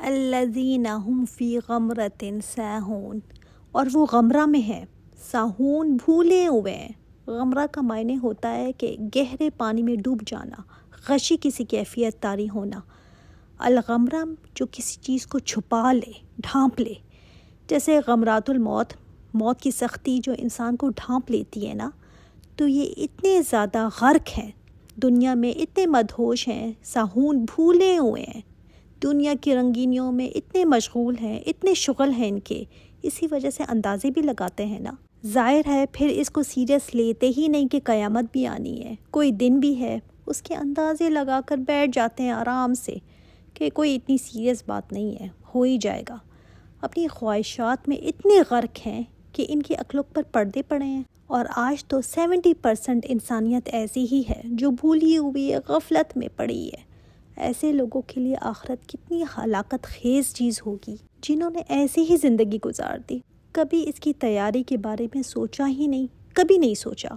الذین هم فی غمرۃ ساہون، اور وہ غمرہ میں ہے، ساہون بھولے ہوئے ہیں۔ غمرہ کا معنی ہوتا ہے کہ گہرے پانی میں ڈوب جانا، غشی کسی کیفیت طاری ہونا۔ الغمرہ جو کسی چیز کو چھپا لے، ڈھانپ لے، جیسے غمرات الموت، موت کی سختی جو انسان کو ڈھانپ لیتی ہے نا، تو یہ اتنے زیادہ غرق ہیں، دنیا میں اتنے مدہوش ہیں، ساہون بھولے ہوئے ہیں، دنیا کی رنگینیوں میں اتنے مشغول ہیں، اتنے شغل ہیں ان کے، اسی وجہ سے اندازے بھی لگاتے ہیں نا۔ ظاہر ہے پھر اس کو سیریس لیتے ہی نہیں کہ قیامت بھی آنی ہے، کوئی دن بھی ہے، اس کے اندازے لگا کر بیٹھ جاتے ہیں آرام سے کہ کوئی اتنی سیریس بات نہیں ہے، ہو ہی جائے گا۔ اپنی خواہشات میں اتنے غرق ہیں کہ ان کی عقلوں پر پردے پڑے ہیں، اور آج تو 70% انسانیت ایسی ہی ہے جو بھولی ہوئی غفلت میں پڑی ہے۔ ایسے لوگوں کے لیے آخرت کتنی ہلاکت خیز چیز ہوگی، جنہوں نے ایسی ہی زندگی گزار دی، کبھی اس کی تیاری کے بارے میں سوچا ہی نہیں، کبھی نہیں سوچا۔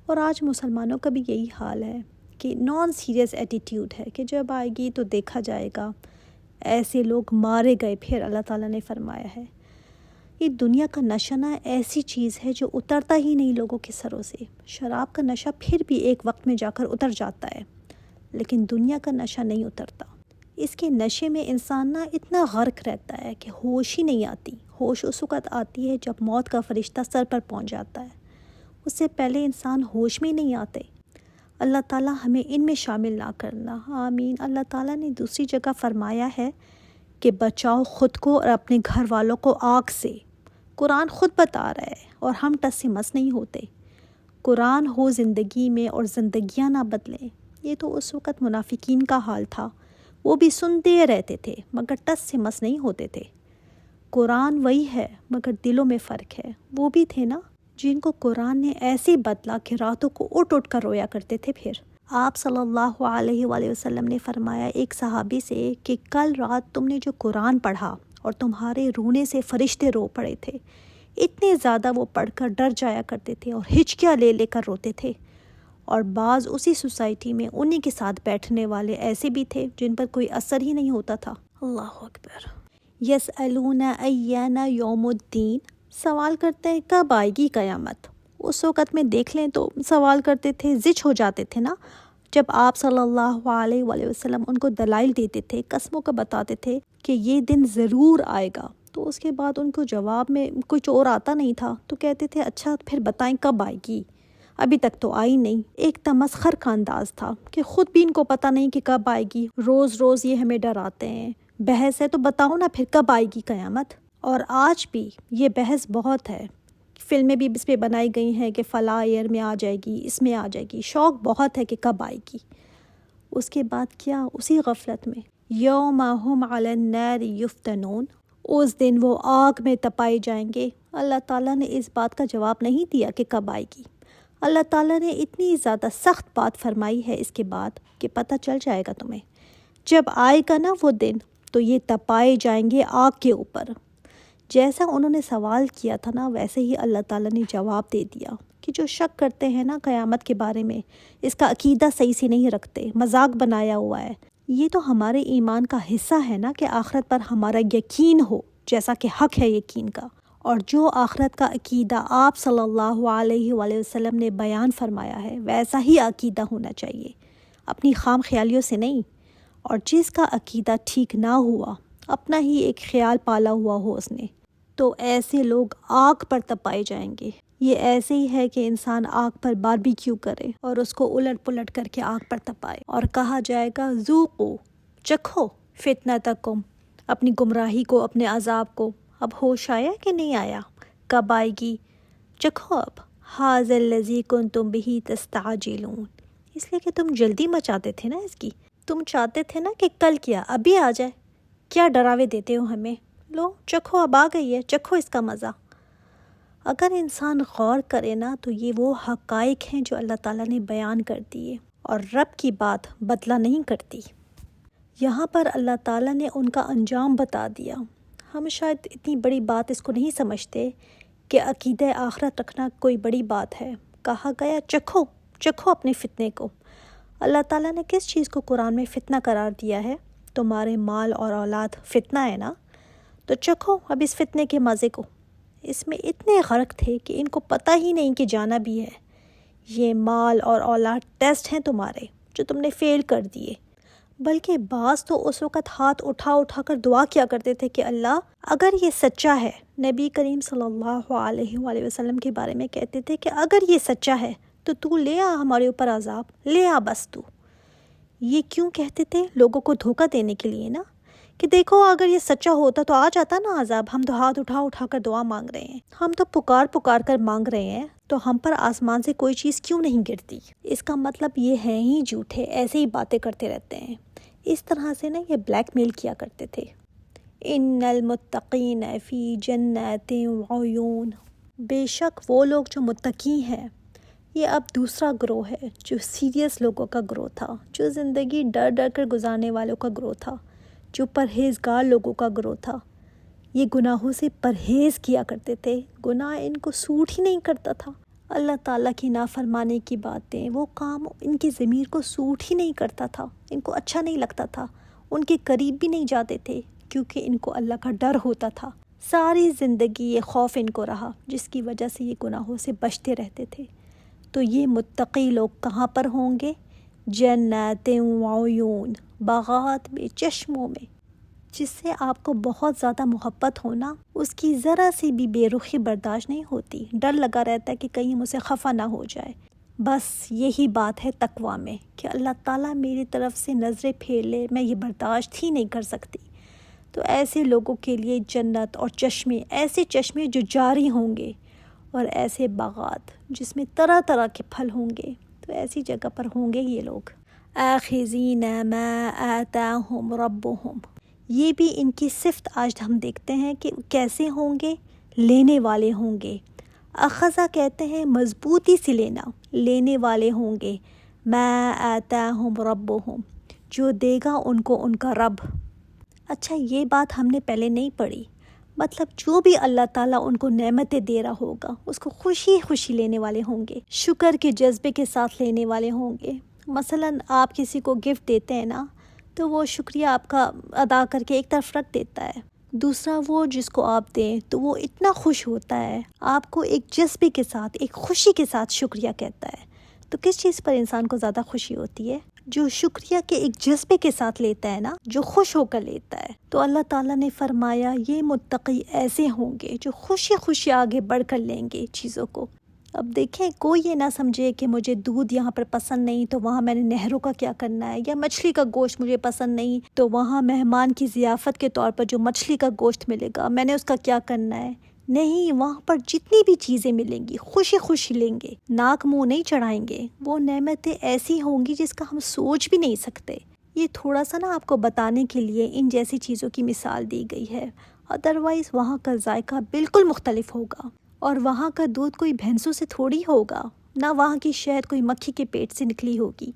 اور آج مسلمانوں کا بھی یہی حال ہے کہ نان سیریس ایٹیٹیوڈ ہے کہ جب آئے گی تو دیکھا جائے گا۔ ایسے لوگ مارے گئے، پھر اللہ تعالیٰ نے فرمایا ہے یہ دنیا کا نشہ نہ ایسی چیز ہے جو اترتا ہی نہیں لوگوں کے سروں سے۔ شراب کا نشہ پھر بھی ایک وقت میں جا کر اتر جاتا ہے، لیکن دنیا کا نشہ نہیں اترتا۔ اس کے نشے میں انسان نہ اتنا غرق رہتا ہے کہ ہوش ہی نہیں آتی۔ ہوش اس وقت آتی ہے جب موت کا فرشتہ سر پر پہنچ جاتا ہے، اس سے پہلے انسان ہوش میں نہیں آتے۔ اللہ تعالیٰ ہمیں ان میں شامل نہ کرنا، آمین۔ اللہ تعالیٰ نے دوسری جگہ فرمایا ہے کہ بچاؤ خود کو اور اپنے گھر والوں کو آگ سے۔ قرآن خود بتا رہا ہے، اور ہم ٹس سے مس نہیں ہوتے۔ قرآن ہو زندگی میں اور زندگیاں نہ بدلیں۔ یہ تو اس وقت منافقین کا حال تھا، وہ بھی سنتے رہتے تھے مگر ٹس سے مس نہیں ہوتے تھے۔ قرآن وہی ہے مگر دلوں میں فرق ہے۔ وہ بھی تھے نا جن کو قرآن نے ایسے بدلا کہ راتوں کو اٹھ اٹھ کر رویا کرتے تھے۔ پھر آپ صلی اللہ علیہ وآلہ وسلم نے فرمایا ایک صحابی سے کہ کل رات تم نے جو قرآن پڑھا اور تمہارے رونے سے فرشتے رو پڑے تھے، اتنے زیادہ وہ پڑھ کر ڈر جایا کرتے تھے اور ہچکیاں لے لے کر روتے تھے۔ اور بعض اسی سوسائٹی میں انہی کے ساتھ بیٹھنے والے ایسے بھی تھے جن پر کوئی اثر ہی نہیں ہوتا تھا۔ اللہ اکبر۔ یسألون ایان یوم الدین، سوال کرتے ہیں کب آئے گی قیامت۔ اس وقت میں دیکھ لیں تو سوال کرتے تھے، زچ ہو جاتے تھے نا، جب آپ صلی اللہ علیہ وآلہ وسلم ان کو دلائل دیتے تھے، قسموں کا بتاتے تھے کہ یہ دن ضرور آئے گا، تو اس کے بعد ان کو جواب میں کچھ اور آتا نہیں تھا، تو کہتے تھے اچھا پھر بتائیں کب آئے گی، ابھی تک تو آئی نہیں۔ ایک تمسخر کا انداز تھا کہ خود بھی ان کو پتہ نہیں کہ کب آئے گی، روز روز یہ ہمیں ڈراتے ہیں، بحث ہے تو بتاؤ نا پھر کب آئے گی قیامت۔ اور آج بھی یہ بحث بہت ہے، فلمیں بھی اس پہ بنائی گئی ہیں کہ فلاں ایئر میں آ جائے گی، اس میں آ جائے گی، شوق بہت ہے کہ کب آئے گی۔ اس کے بعد کیا، اسی غفلت میں یوم ہم علی النار یفتنون، اس دن وہ آگ میں تپائے جائیں گے۔ اللہ تعالیٰ نے اس بات کا جواب نہیں دیا کہ کب آئے گی۔ اللہ تعالیٰ نے اتنی زیادہ سخت بات فرمائی ہے اس کے بعد کہ پتہ چل جائے گا تمہیں، جب آئے گا نا وہ دن تو یہ تپائے جائیں گے آگ کے اوپر۔ جیسا انہوں نے سوال کیا تھا نا، ویسے ہی اللہ تعالیٰ نے جواب دے دیا کہ جو شک کرتے ہیں نا قیامت کے بارے میں، اس کا عقیدہ صحیح سے نہیں رکھتے، مذاق بنایا ہوا ہے۔ یہ تو ہمارے ایمان کا حصہ ہے نا کہ آخرت پر ہمارا یقین ہو، جیسا کہ حق ہے یقین کا۔ اور جو آخرت کا عقیدہ آپ صلی اللہ علیہ وآلہ وسلم نے بیان فرمایا ہے، ویسا ہی عقیدہ ہونا چاہیے، اپنی خام خیالیوں سے نہیں۔ اور جس کا عقیدہ ٹھیک نہ ہوا، اپنا ہی ایک خیال پالا ہوا ہو اس نے، تو ایسے لوگ آگ پر تپائے جائیں گے۔ یہ ایسے ہی ہے کہ انسان آگ پر باربیکیو کرے اور اس کو الٹ پلٹ کر کے آگ پر تپائے، اور کہا جائے گا ذوقوا، چکھو فتنتکم، اپنی گمراہی کو، اپنے عذاب کو۔ اب ہوش آیا کہ نہیں آیا، کب آئے گی، چکھو اب۔ ھذا الذی کنتم بہ تستعجلون، اس لیے کہ تم جلدی مچاتے تھے نا اس کی، تم چاہتے تھے نا کہ کل کیا ابھی آ جائے، کیا ڈراوے دیتے ہو ہمیں، لو چکھو اب آ گئی ہے، چکھو اس کا مزہ۔ اگر انسان غور کرے نا تو یہ وہ حقائق ہیں جو اللہ تعالیٰ نے بیان کر دیے، اور رب کی بات بدلہ نہیں کرتی۔ یہاں پر اللہ تعالیٰ نے ان کا انجام بتا دیا۔ ہم شاید اتنی بڑی بات اس کو نہیں سمجھتے کہ عقیدہ آخرت رکھنا کوئی بڑی بات ہے۔ کہا گیا چکھو، چکھو اپنے فتنے کو۔ اللہ تعالیٰ نے کس چیز کو قرآن میں فتنہ قرار دیا ہے؟ تمہارے مال اور اولاد فتنہ ہے نا، تو چکھو اب اس فتنے کے مزے کو۔ اس میں اتنے غرق تھے کہ ان کو پتہ ہی نہیں کہ جانا بھی ہے۔ یہ مال اور اولاد ٹیسٹ ہیں تمہارے جو تم نے فیل کر دیے۔ بلکہ بعض تو اس وقت ہاتھ اٹھا اٹھا کر دعا کیا کرتے تھے کہ اللہ اگر یہ سچا ہے، نبی کریم صلی اللہ علیہ وآلہ وسلم کے بارے میں کہتے تھے کہ اگر یہ سچا ہے تو لے آ ہمارے اوپر عذاب، لے آ بس تو۔ یہ کیوں کہتے تھے؟ لوگوں کو دھوکہ دینے کے لیے نا، کہ دیکھو اگر یہ سچا ہوتا تو آ جاتا نا عذاب، ہم تو ہاتھ اٹھا اٹھا کر دعا مانگ رہے ہیں، ہم تو پکار پکار کر مانگ رہے ہیں، تو ہم پر آسمان سے کوئی چیز کیوں نہیں گرتی؟ اس کا مطلب یہ ہے ہی جھوٹے، ایسے ہی باتیں کرتے رہتے ہیں۔ اس طرح سے نا یہ بلیک میل کیا کرتے تھے۔ ان المتقین فی جنات وعیون، بے شک وہ لوگ جو متقی ہیں، یہ اب دوسرا گروہ ہے جو سیریس لوگوں کا گروہ تھا، جو زندگی ڈر ڈر کر گزارنے والوں کا گروہ تھا، جو پرہیزگار لوگوں کا گروہ تھا۔ یہ گناہوں سے پرہیز کیا کرتے تھے، گناہ ان کو سوٹ ہی نہیں کرتا تھا۔ اللہ تعالیٰ کی نافرمانی کی باتیں، وہ کام ان کی ضمیر کو سوٹ ہی نہیں کرتا تھا، ان کو اچھا نہیں لگتا تھا، ان کے قریب بھی نہیں جاتے تھے، کیونکہ ان کو اللہ کا ڈر ہوتا تھا۔ ساری زندگی یہ خوف ان کو رہا، جس کی وجہ سے یہ گناہوں سے بچتے رہتے تھے۔ تو یہ متقی لوگ کہاں پر ہوں گے؟ جنات وعیون، باغات میں، چشموں میں۔ جس سے آپ کو بہت زیادہ محبت ہونا، اس کی ذرا سی بھی بے رخی برداشت نہیں ہوتی، ڈر لگا رہتا ہے کہ کہیں مجھ سے خفا نہ ہو جائے۔ بس یہی بات ہے تقویٰ میں، کہ اللہ تعالیٰ میری طرف سے نظریں پھیر لے، میں یہ برداشت ہی نہیں کر سکتی۔ تو ایسے لوگوں کے لیے جنت اور چشمے، ایسے چشمے جو جاری ہوں گے، اور ایسے باغات جس میں طرح طرح کے پھل ہوں گے، تو ایسی جگہ پر ہوں گے یہ لوگ۔ آخذین ما آتاہم ربہم، یہ بھی ان کی صفت آج ہم دیکھتے ہیں کہ کیسے ہوں گے، لینے والے ہوں گے۔ اخذہ کہتے ہیں مضبوطی سے لینا، لینے والے ہوں گے۔ ما آتاہم ربہم، جو دے گا ان کو ان کا رب۔ اچھا یہ بات ہم نے پہلے نہیں پڑھی، مطلب جو بھی اللہ تعالیٰ ان کو نعمتیں دے رہا ہوگا، اس کو خوشی خوشی لینے والے ہوں گے، شکر کے جذبے کے ساتھ لینے والے ہوں گے۔ مثلاً آپ کسی کو گفٹ دیتے ہیں نا، تو وہ شکریہ آپ کا ادا کر کے ایک طرف رکھ دیتا ہے۔ دوسرا وہ جس کو آپ دیں تو وہ اتنا خوش ہوتا ہے، آپ کو ایک جذبے کے ساتھ، ایک خوشی کے ساتھ شکریہ کہتا ہے۔ تو کس چیز پر انسان کو زیادہ خوشی ہوتی ہے؟ جو شکریہ کے ایک جذبے کے ساتھ لیتا ہے نا، جو خوش ہو کر لیتا ہے۔ تو اللہ تعالیٰ نے فرمایا یہ متقی ایسے ہوں گے جو خوشی خوشی آگے بڑھ کر لیں گے چیزوں کو۔ اب دیکھیں کوئی یہ نہ سمجھے کہ مجھے دودھ یہاں پر پسند نہیں تو وہاں میں نے نہروں کا کیا کرنا ہے، یا مچھلی کا گوشت مجھے پسند نہیں تو وہاں مہمان کی ضیافت کے طور پر جو مچھلی کا گوشت ملے گا میں نے اس کا کیا کرنا ہے۔ نہیں، وہاں پر جتنی بھی چیزیں ملیں گی خوشی خوشی لیں گے، ناک منہ نہیں چڑھائیں گے۔ وہ نعمتیں ایسی ہوں گی جس کا ہم سوچ بھی نہیں سکتے۔ یہ تھوڑا سا نا آپ کو بتانے کے لیے ان جیسی چیزوں کی مثال دی گئی ہے، ادروائز وہاں کا ذائقہ بالکل مختلف ہوگا، اور وہاں کا دودھ کوئی بھینسوں سے تھوڑی ہوگا، نہ وہاں کی شہد کوئی مکھی کے پیٹ سے نکلی ہوگی۔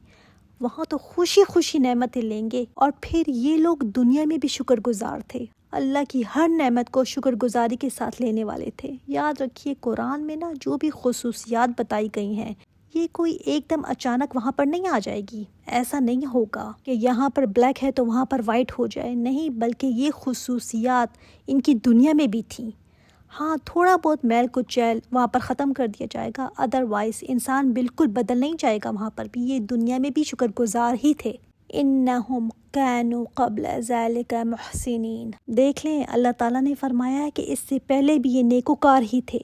وہاں تو خوشی خوشی نعمتیں لیں گے، اور پھر یہ لوگ دنیا میں بھی شکر گزار تھے، اللہ کی ہر نعمت کو شکر گزاری کے ساتھ لینے والے تھے۔ یاد رکھیے قرآن میں نا جو بھی خصوصیات بتائی گئی ہیں، یہ کوئی ایک دم اچانک وہاں پر نہیں آ جائے گی، ایسا نہیں ہوگا کہ یہاں پر بلیک ہے تو وہاں پر وائٹ ہو جائے، نہیں، بلکہ یہ خصوصیات ان کی دنیا میں بھی تھیں۔ ہاں تھوڑا بہت میل کچیل وہاں پر ختم کر دیا جائے گا، ادروائز انسان بالکل بدل نہیں جائے گا، وہاں پر بھی یہ دنیا میں بھی شکر گزار ہی تھے۔ انہم کانوا قبل ذلک محسنین، دیکھ لیں اللہ تعالیٰ نے فرمایا ہے کہ اس سے پہلے بھی یہ نیکوکار ہی تھے،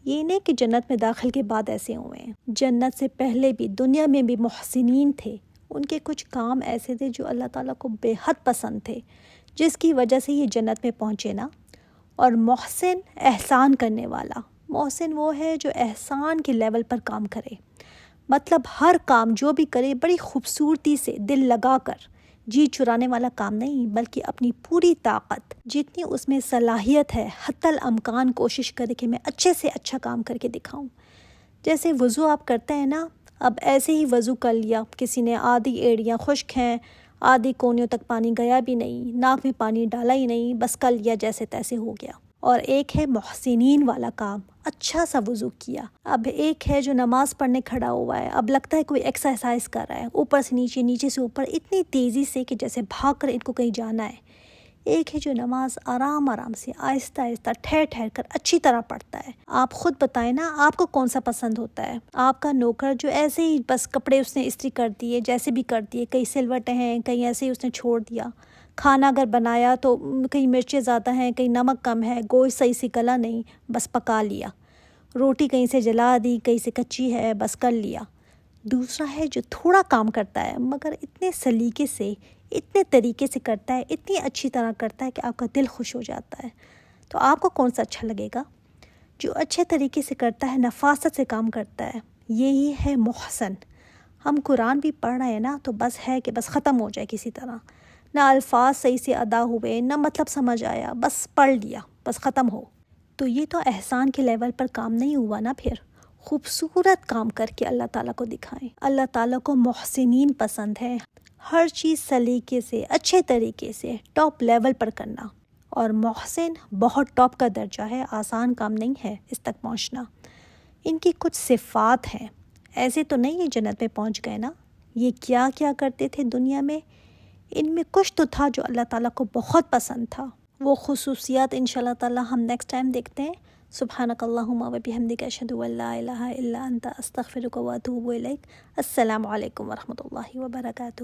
یہ نہیں کہ جنت میں داخل کے بعد ایسے ہوئے ہیں، جنت سے پہلے بھی دنیا میں بھی محسنین تھے۔ ان کے کچھ کام ایسے تھے جو اللہ تعالیٰ کو بے حد پسند تھے، جس کی وجہ سے یہ جنت میں پہنچے نا۔ اور محسن احسان کرنے والا، محسن وہ ہے جو احسان کے لیول پر کام کرے، مطلب ہر کام جو بھی کرے بڑی خوبصورتی سے، دل لگا کر، جی چرانے والا کام نہیں، بلکہ اپنی پوری طاقت جتنی اس میں صلاحیت ہے حتی الامکان کوشش کرے کہ میں اچھے سے اچھا کام کر کے دکھاؤں۔ جیسے وضو آپ کرتے ہیں نا، اب ایسے ہی وضو کر لیا، کسی نے آدھی ایڑیاں خشک ہیں، آدھی کونیوں تک پانی گیا بھی نہیں، ناک میں پانی ڈالا ہی نہیں، بس کر لیا جیسے تیسے ہو گیا، اور ایک ہے محسنین والا کام، اچھا سا وضو کیا۔ اب ایک ہے جو نماز پڑھنے کھڑا ہوا ہے، اب لگتا ہے کوئی ایکسرسائز کر رہا ہے، اوپر سے نیچے، نیچے سے اوپر، اتنی تیزی سے کہ جیسے بھاگ کر ان کو کہیں جانا ہے۔ ایک ہے جو نماز آرام آرام سے، آہستہ آہستہ، ٹھہر ٹھہر کر اچھی طرح پڑھتا ہے۔ آپ خود بتائیں نا، آپ کو کون سا پسند ہوتا ہے؟ آپ کا نوکر جو ایسے ہی بس کپڑے اس نے استری کر دیے، جیسے بھی کر دیے، کئی سلوٹیں ہیں، کہیں ایسے ہی اس نے چھوڑ دیا۔ کھانا اگر بنایا تو کہیں مرچیں زیادہ ہیں، کہیں نمک کم ہے، گوشت صحیح سے گلا نہیں، بس پکا لیا۔ روٹی کہیں سے جلا دی، کہیں سے کچی ہے، بس کر لیا۔ دوسرا ہے جو تھوڑا کام کرتا ہے مگر اتنے سلیقے سے، اتنے طریقے سے کرتا ہے، اتنی اچھی طرح کرتا ہے کہ آپ کا دل خوش ہو جاتا ہے۔ تو آپ کو کون سا اچھا لگے گا؟ جو اچھے طریقے سے کرتا ہے، نفاست سے کام کرتا ہے، یہی ہے محسن۔ ہم قرآن بھی پڑھ رہے ہیں نا، تو بس ہے کہ بس ختم ہو جائے کسی طرح، نہ الفاظ صحیح سے ادا ہوئے، نہ مطلب سمجھ آیا، بس پڑھ لیا، بس ختم ہو۔ تو یہ تو احسان کے لیول پر کام نہیں ہوا نا پھر۔ خوبصورت کام کر کے اللہ تعالیٰ کو دکھائیں۔ اللہ تعالیٰ کو محسنین پسند ہے، ہر چیز سلیقے سے، اچھے طریقے سے، ٹاپ لیول پر کرنا۔ اور محسن بہت ٹاپ کا درجہ ہے، آسان کام نہیں ہے اس تک پہنچنا۔ ان کی کچھ صفات ہیں، ایسے تو نہیں یہ جنت میں پہنچ گئے نا۔ یہ کیا کیا کرتے تھے دنیا میں، ان میں کچھ تو تھا جو اللہ تعالیٰ کو بہت پسند تھا۔ وہ خصوصیات انشاءاللہ تعالیٰ ہم نیکسٹ ٹائم دیکھتے ہیں۔ سبحانک اللہم و بحمدک، اشہد ان لا الہ الا انت، استغفرک و اتوب الیک۔ السلام علیکم ورحمۃ اللہ وبرکاتہ۔